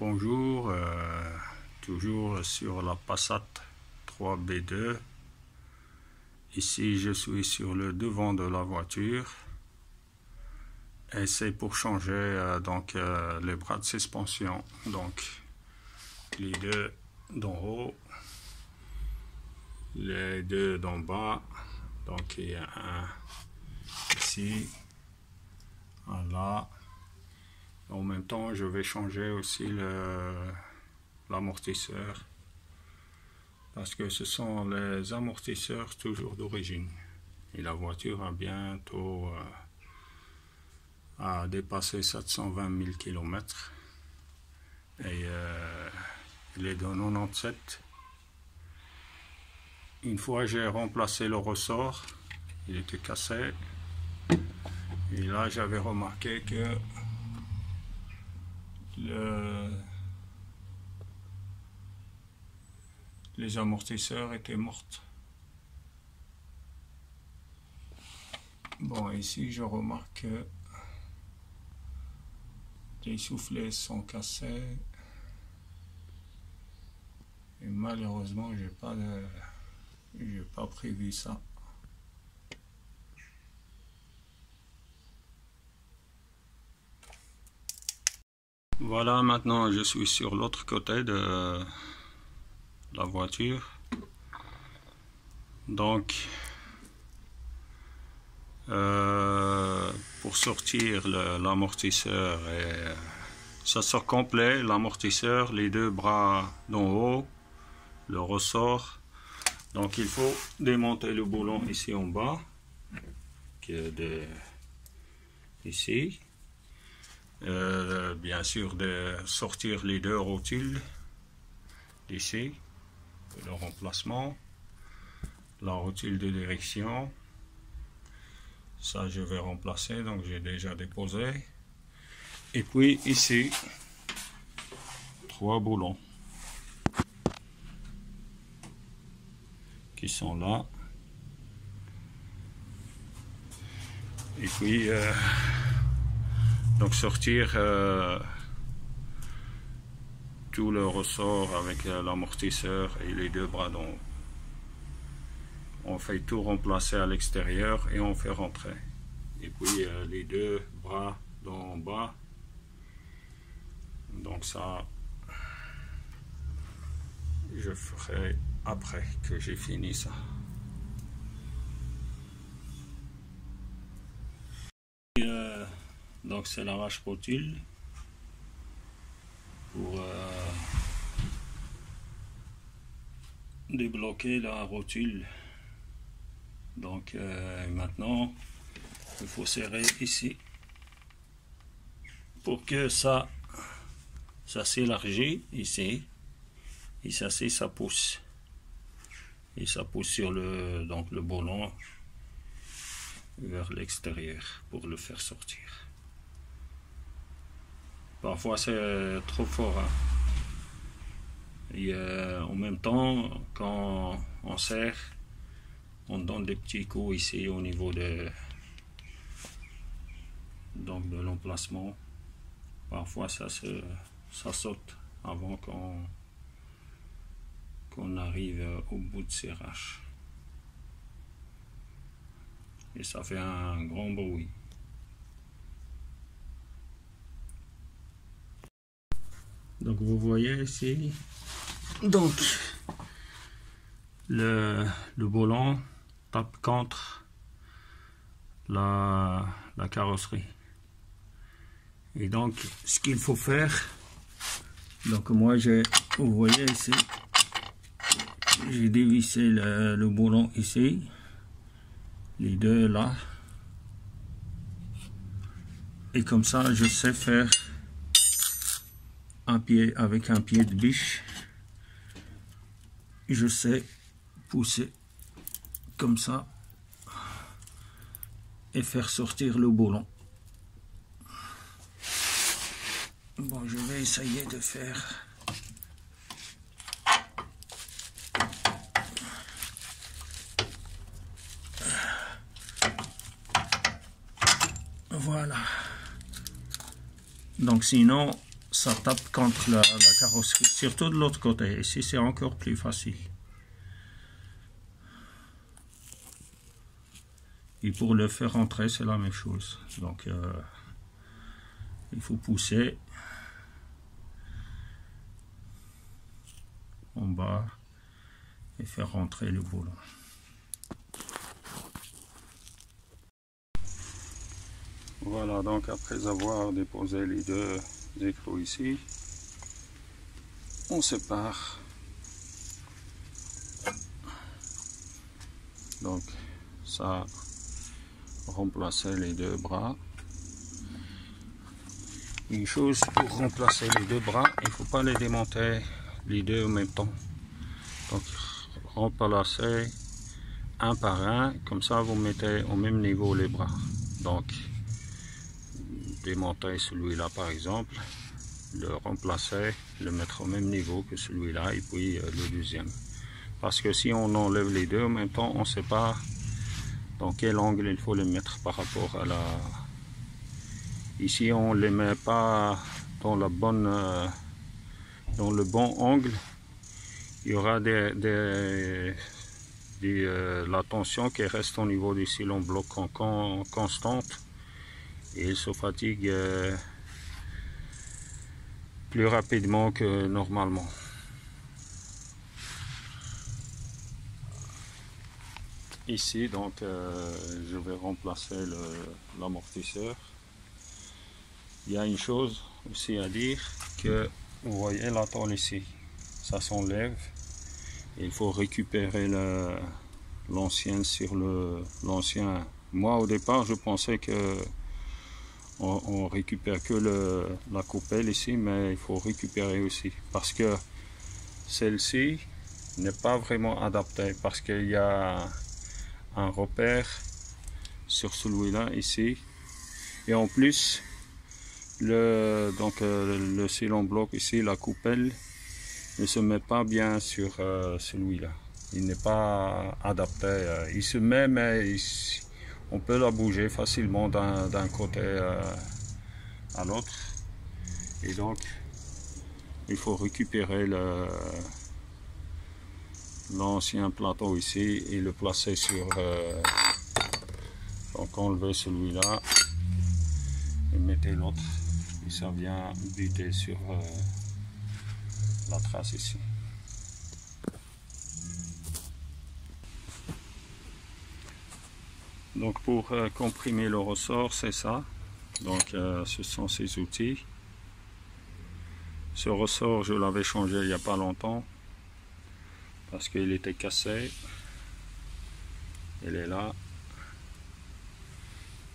Bonjour, toujours sur la Passat 3B2. Ici je suis sur le devant de la voiture et c'est pour changer les bras de suspension, donc les deux d'en haut, les deux d'en bas, donc il y a un ici, un là. En même temps, je vais changer aussi l'amortisseur parce que ce sont les amortisseurs toujours d'origine et la voiture a bientôt dépassé 720 000 km et il est de 97. Une fois j'ai remplacé le ressort, il était cassé et là j'avais remarqué que les amortisseurs étaient morts. Bon, ici je remarque que les soufflets sont cassés et malheureusement j'ai pas prévu ça. Voilà, maintenant je suis sur l'autre côté de la voiture. Donc pour sortir l'amortisseur, et ça sort complet, l'amortisseur, les deux bras d'en haut, le ressort. Donc il faut démonter le boulon ici en bas, qui est ici. Bien sûr de sortir les deux rotules d'ici, le remplacement, la rotule de direction, ça je vais remplacer, donc j'ai déjà déposé, et puis ici 3 boulons qui sont là, et puis donc sortir tout le ressort avec l'amortisseur et les deux bras d'en haut. On fait tout remplacer à l'extérieur et on fait rentrer. Et puis les deux bras d'en bas. Donc ça, je ferai après que j'ai fini ça. Donc c'est l'arrache-rotule pour débloquer la rotule. Donc maintenant il faut serrer ici pour que ça s'élargit ici, et ça pousse, et ça pousse sur le boulon vers l'extérieur pour le faire sortir. Parfois c'est trop fort, hein. Et en même temps, quand on serre, on donne des petits coups ici au niveau de l'emplacement. Parfois ça saute avant qu'on arrive au bout de serrage. Et ça fait un grand bruit. Donc vous voyez ici, donc le boulon tape contre la carrosserie. Et donc ce qu'il faut faire, donc moi vous voyez ici, j'ai dévissé le boulon ici, les deux là, et comme ça je sais faire un pied avec un pied de biche, je sais pousser comme ça et faire sortir le boulon. Bon, je vais essayer de faire. Voilà. Donc sinon ça tape contre la carrosserie, surtout de l'autre côté. Ici c'est encore plus facile. Et pour le faire rentrer, c'est la même chose. Donc il faut pousser en bas et faire rentrer le boulon. Voilà, donc après avoir déposé les deux écrous ici, on sépare. Donc ça remplacer les deux bras. Une chose pour remplacer les deux bras, il ne faut pas les démonter les deux en même temps. Donc remplacer un par un, comme ça vous mettez au même niveau les bras. Donc démonter celui-là par exemple, le remplacer, le mettre au même niveau que celui-là et puis le deuxième. Parce que si on enlève les deux en même temps, on ne sait pas dans quel angle il faut les mettre par rapport à la... Ici on ne les met pas dans la bonne, dans le bon angle. Il y aura la tension qui reste au niveau du silon bloc constante et il se fatigue plus rapidement que normalement. Ici donc je vais remplacer l'amortisseur. Il y a une chose aussi à dire, que vous voyez la tôle ici, ça s'enlève. Il faut récupérer l'ancienne sur l'ancien. Moi au départ je pensais que on récupère que la coupelle ici, mais il faut récupérer aussi parce que celle-ci n'est pas vraiment adaptée, parce qu'il y a un repère sur celui-là ici, et en plus le silon bloc ici, la coupelle ne se met pas bien sur celui-là. Il n'est pas adapté. Il se met, mais on peut la bouger facilement d'un côté à l'autre. Et donc, il faut récupérer l'ancien plateau ici et le placer sur... donc, enlever celui-là et mettez l'autre. Et ça vient buter sur la trace ici. Donc pour comprimer le ressort, c'est ça. Donc ce sont ces outils. Ce ressort, je l'avais changé il n'y a pas longtemps parce qu'il était cassé. Il est là.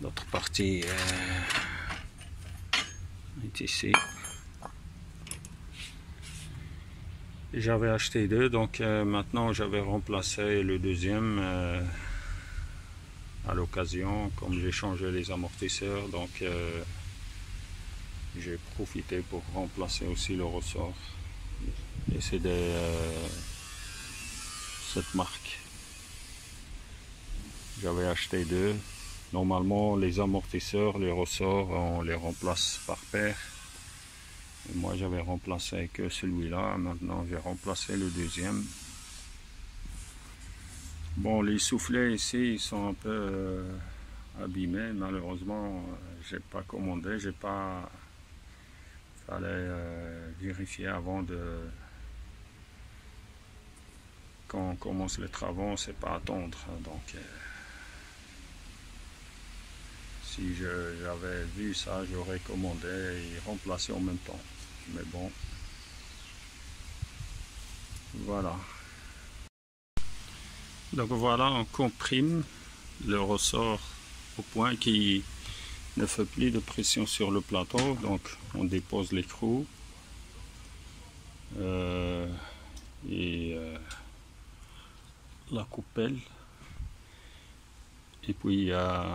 L'autre partie est ici. J'avais acheté deux, donc maintenant j'avais remplacé le deuxième à l'occasion, comme j'ai changé les amortisseurs, donc j'ai profité pour remplacer aussi le ressort. Et c'est cette marque. J'avais acheté deux. Normalement les amortisseurs, les ressorts, on les remplace par paire. Et moi j'avais remplacé que celui-là, maintenant j'ai remplacé le deuxième. Bon, les soufflets ici ils sont un peu abîmés, malheureusement j'ai pas commandé, j'ai pas... Fallait vérifier avant quand on commence les travaux, c'est pas attendre, donc si j'avais vu ça, j'aurais commandé et remplacé en même temps. Mais bon, voilà. Donc voilà, on comprime le ressort au point qui ne fait plus de pression sur le plateau. Donc on dépose l'écrou et la coupelle. Et puis il y a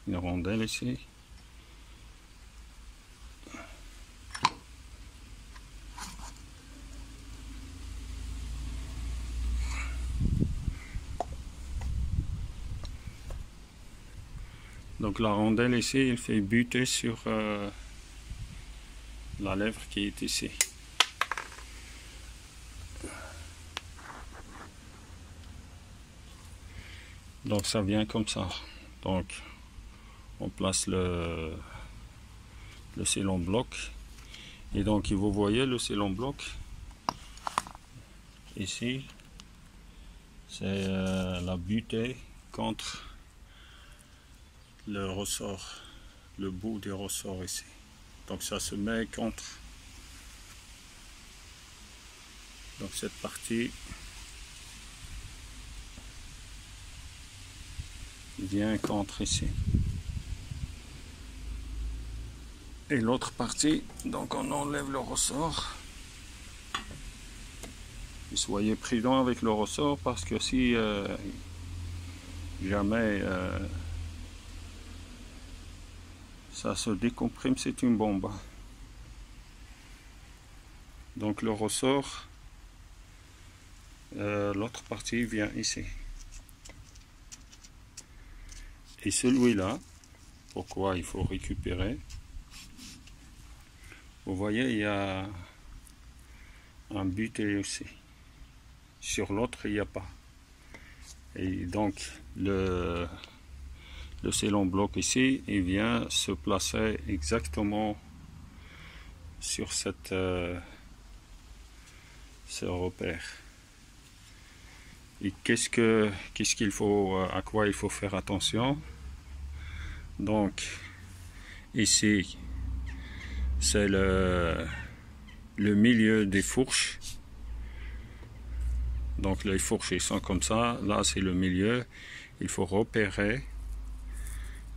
une rondelle ici. Donc la rondelle ici, il fait buter sur la lèvre qui est ici. Donc ça vient comme ça. Donc on place le scellon bloc. Et donc vous voyez le scellon bloc ici, c'est la butée contre le ressort, le bout du ressort ici. Donc ça se met contre, donc cette partie vient contre ici. Et l'autre partie, donc on enlève le ressort. Et soyez prudent avec le ressort parce que si jamais ça se décomprime, c'est une bombe. Donc le ressort, l'autre partie vient ici. Et celui-là, pourquoi il faut récupérer? Vous voyez, il y a un buté aussi. Sur l'autre, il n'y a pas. Et donc, le scellon bloc ici, il vient se placer exactement sur ce repère. Et qu'est-ce qu'il faut, à quoi il faut faire attention? Donc, ici, c'est le milieu des fourches. Donc les fourches ils sont comme ça, là c'est le milieu. Il faut repérer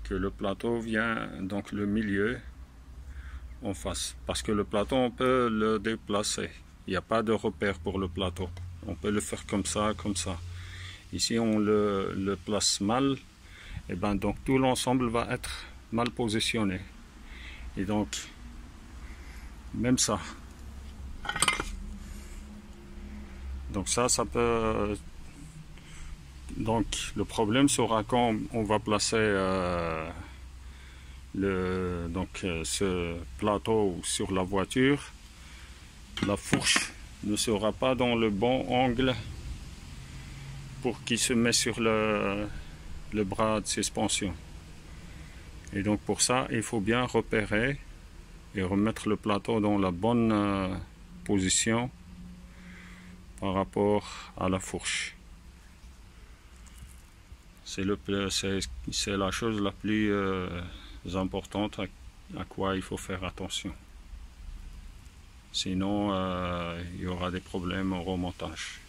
que le plateau vient, donc le milieu en face. Parce que le plateau on peut le déplacer. Il n'y a pas de repère pour le plateau. On peut le faire comme ça, comme ça. Ici on le place mal. Et ben donc tout l'ensemble va être mal positionné. Et donc même ça. Donc ça peut... Donc le problème sera quand on va placer ce plateau sur la voiture. La fourche ne sera pas dans le bon angle pour qu'il se mette sur le bras de suspension. Et donc pour ça, il faut bien repérer et remettre le plateau dans la bonne position par rapport à la fourche. C'est la chose la plus importante à quoi il faut faire attention. Sinon, il y aura des problèmes au remontage.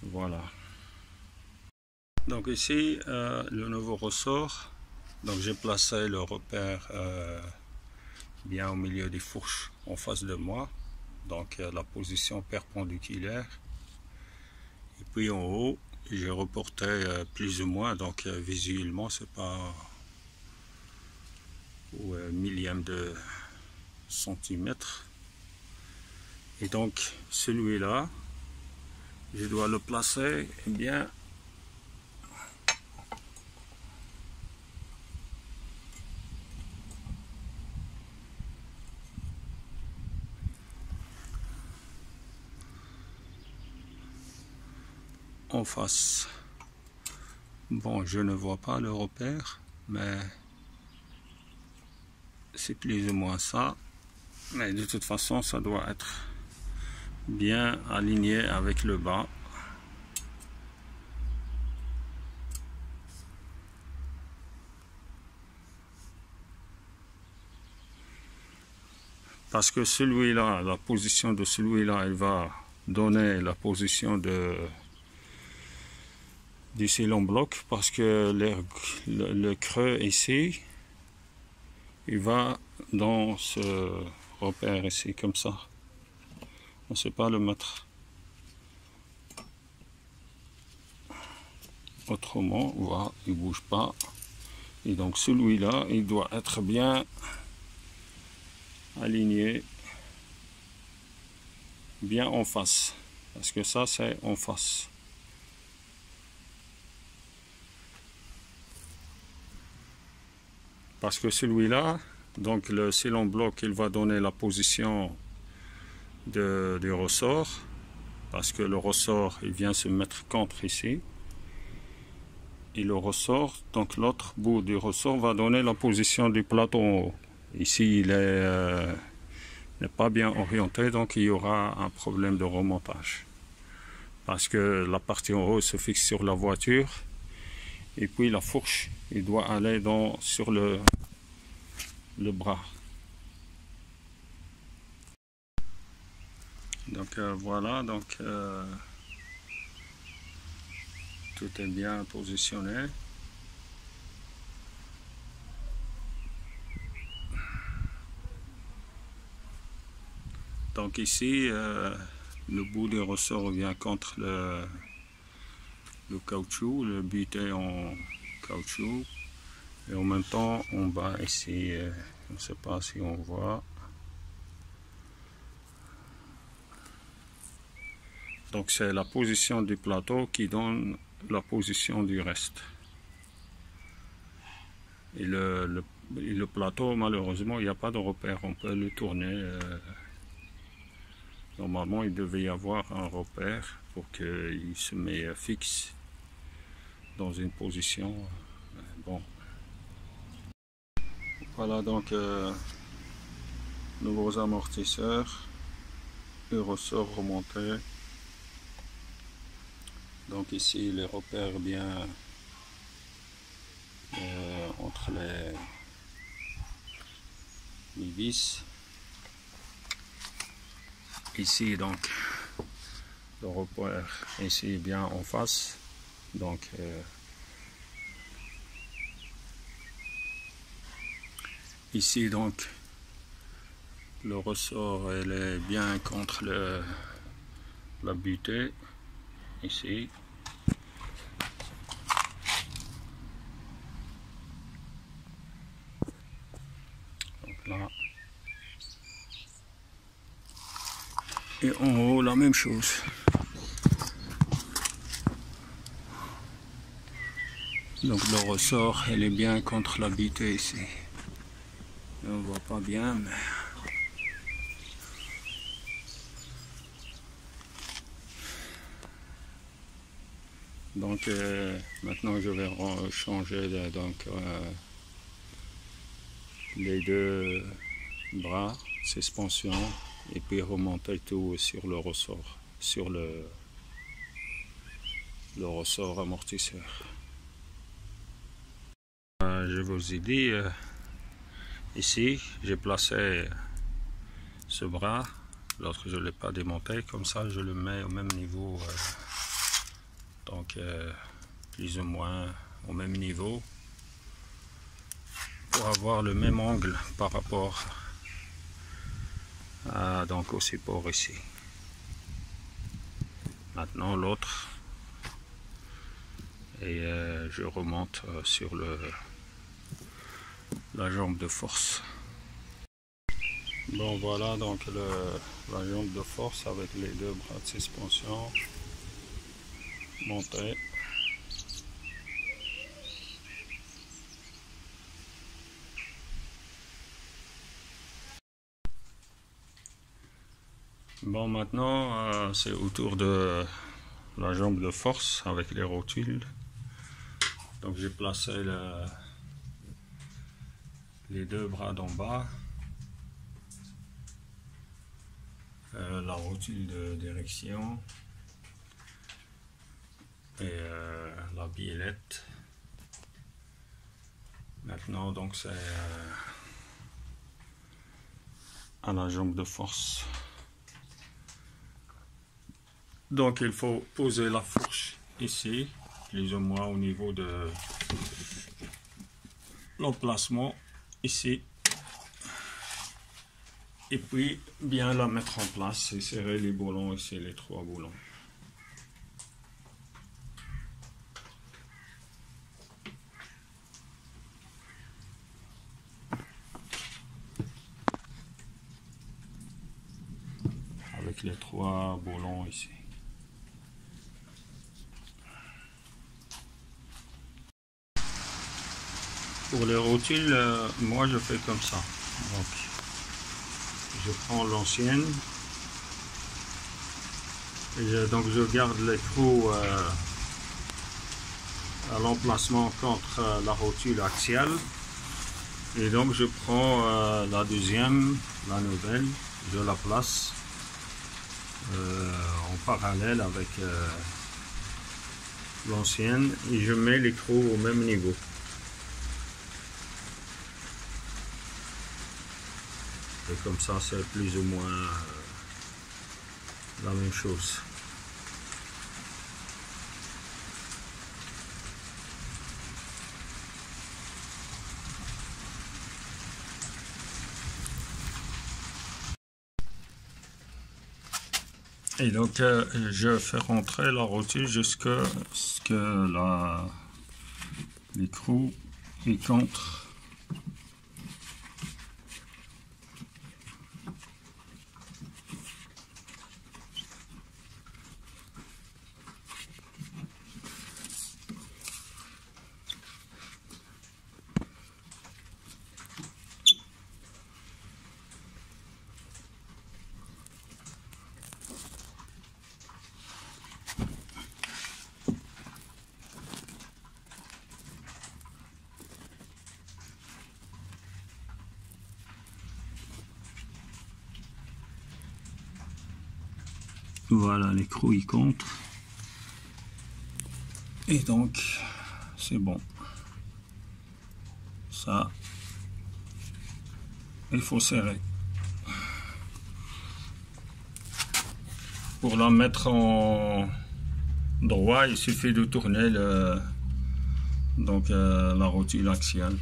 Voilà. Donc ici, le nouveau ressort. Donc j'ai placé le repère bien au milieu des fourches en face de moi, donc la position perpendiculaire. Et puis en haut, j'ai reporté plus ou moins, donc visuellement c'est pas au millième de centimètre. Et donc celui-là, je dois le placer bien en face. Bon, je ne vois pas le repère, mais c'est plus ou moins ça. Mais de toute façon, ça doit être bien aligné avec le bas. Parce que celui-là, la position de celui-là, elle va donner la position du scellon bloc, parce que le creux ici, il va dans ce repère ici, comme ça. On ne sait pas le mettre autrement. Voilà, il ne bouge pas. Et donc celui-là, il doit être bien aligné, bien en face. Parce que ça, c'est en face. Parce que celui-là, donc le cylon bloc, il va donner la position du ressort, parce que le ressort, il vient se mettre contre ici. Et le ressort, donc l'autre bout du ressort va donner la position du plateau en haut. Ici, il n'est pas bien orienté, donc il y aura un problème de remontage. Parce que la partie en haut se fixe sur la voiture, et puis la fourche, il doit aller sur le bras. Donc voilà, donc tout est bien positionné. Donc ici, le bout du ressort vient contre le caoutchouc, le but est en caoutchouc. Et en même temps, en bas ici, je ne sais pas si on voit. Donc c'est la position du plateau qui donne la position du reste. Et le plateau, malheureusement, il n'y a pas de repère. On peut le tourner. Normalement, il devait y avoir un repère pour qu'il se mette fixe dans une position. Bon. Voilà donc nouveaux amortisseurs, le ressort remonté. Donc ici les repères bien entre les vis. Ici donc le repère ici bien en face. Donc ici donc le ressort elle est bien contre la butée ici. Donc là. Et en haut la même chose. Donc le ressort elle est bien contre la butée ici. On ne voit pas bien mais donc maintenant je vais changer les deux bras suspension et puis remonter tout sur le ressort, sur le ressort amortisseur. Je vous ai dit ici j'ai placé ce bras, l'autre je ne l'ai pas démonté, comme ça je le mets au même niveau. Donc plus ou moins au même niveau pour avoir le même angle par rapport donc au support ici. Maintenant l'autre et je remonte sur la jambe de force. Bon voilà donc la jambe de force avec les deux bras de suspension montés. Bon maintenant c'est autour de la jambe de force avec les rotules. Donc j'ai placé les deux bras d'en bas, la rotule de direction et la biellette. Maintenant donc c'est à la jambe de force. Donc il faut poser la fourche ici, plus ou moins au niveau de l'emplacement ici. Et puis bien la mettre en place et serrer les boulons ici, les trois boulons. Avec les trois boulons ici. Pour les rotules, moi je fais comme ça. Donc, je prends l'ancienne et donc je garde les trous à l'emplacement contre la rotule axiale. Et donc je prends la deuxième, la nouvelle, je la place en parallèle avec l'ancienne et je mets les trous au même niveau. Et comme ça, c'est plus ou moins la même chose. Et donc, je fais rentrer la rotule jusqu'à ce que l'écrou y contre. Voilà, l'écrou y contre. Et donc, c'est bon. Ça, il faut serrer. Pour la mettre en droit, il suffit de tourner la rotule axiale.